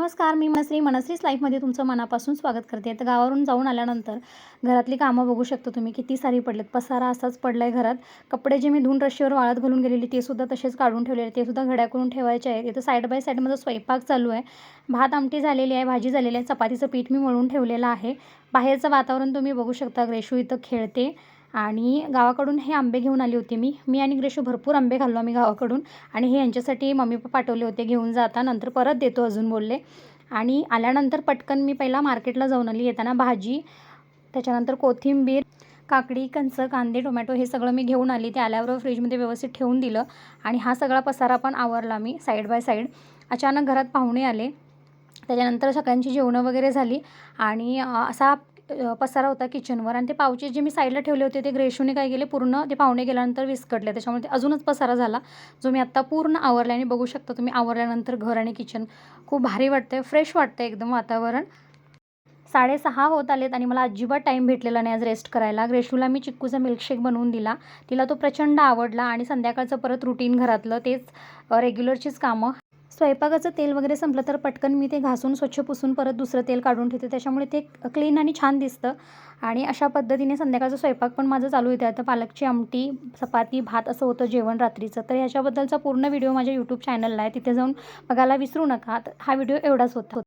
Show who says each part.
Speaker 1: नमस्कार, मी मनश्रीच लाईफमध्ये तुमचं मनापासून स्वागत करते. तर गावावरून जाऊन आल्यानंतर घरातली कामं बघू शकता तुम्ही किती सारी पडलेत. पसारा असाच पडला आहे घरात. कपडे जे मी धुवून रश्शीवर वाळत घालून गेलेली ते सुद्धा तसेच काढून ठेवलेले, ते सुद्धा घड्या करून ठेवायचे आहेत. इथं साईड बाय साईड माझा स्वयंपाक चालू आहे. भात आमटी झालेली आहे, भाजी झालेली आहे, चपातीचं पीठ मी मळून ठेवलेलं आहे. बाहेरचं वातावरण तुम्ही बघू शकता. ग्रेशू इथं खेळते आणि गावाकडून हे आंबे घेऊन आली होती मी आणि ग्रेशू भरपूर आंबे खाल्लो आम्ही गावाकडून. आणि हे यांच्यासाठी मम्मी पप्पा पाठवले होते घेऊन जाता, नंतर परत देतो अजून बोलले. आणि आल्यानंतर पटकन मी पहिला मार्केटला जाऊन आली. येताना भाजी, त्याच्यानंतर कोथिंबीर, काकडी, कंच, कांदे, टोमॅटो हे सगळं मी घेऊन आली. ते आल्यावर फ्रीजमध्ये व्यवस्थित ठेवून दिलं आणि हा सगळा पसारा पण आवरला मी साईड बाय साईड. अचानक घरात पाहुणे आले. त्याच्यानंतर सगळ्यांची जेवणं वगैरे झाली आणि असा पसारा होता किचनवर. आणि ते पावचे जे मी साईडला ठेवले होते ते ग्रेशूने काय केले, पूर्ण ते पाहुणे गेल्यानंतर विस्कटले. त्याच्यामुळे ते अजूनच पसारा झाला, जो मी आत्ता पूर्ण आवरला. आणि बघू शकता तुम्ही आवरल्यानंतर घर आणि किचन खूप भारी वाटतंय, फ्रेश वाटतंय एकदम वातावरण. 6:30 होत आलेत आणि मला अजिबात टाईम भेटलेला नाही आज रेस्ट करायला. ग्रेशूला मी चिक्कूचा मिल्कशेक बनवून दिला. तिला तो प्रचंड आवडला. आणि संध्याकाळचं परत रुटीन घरातलं तेच रेग्युलरचीच कामं. स्वयंपाकाचं तेल वगैरे संपलं तर पटकन मी ते घासून स्वच्छ पुसून परत दुसरं तेल काढून ठेवते. त्याच्यामुळे ते क्लीन आणि छान दिसतं. आणि अशा पद्धतीने संध्याकाळचा स्वयंपाक पण माझं चालू होतं. आता पालकची आमटी, चपाती, भात असं होतं जेवण रात्रीचं. तर ह्याच्याबद्दलचा पूर्ण व्हिडिओ माझ्या यूट्यूब चॅनलला आहे, तिथे जाऊन बघायला विसरू नका. हा व्हिडिओ एवढाच होता.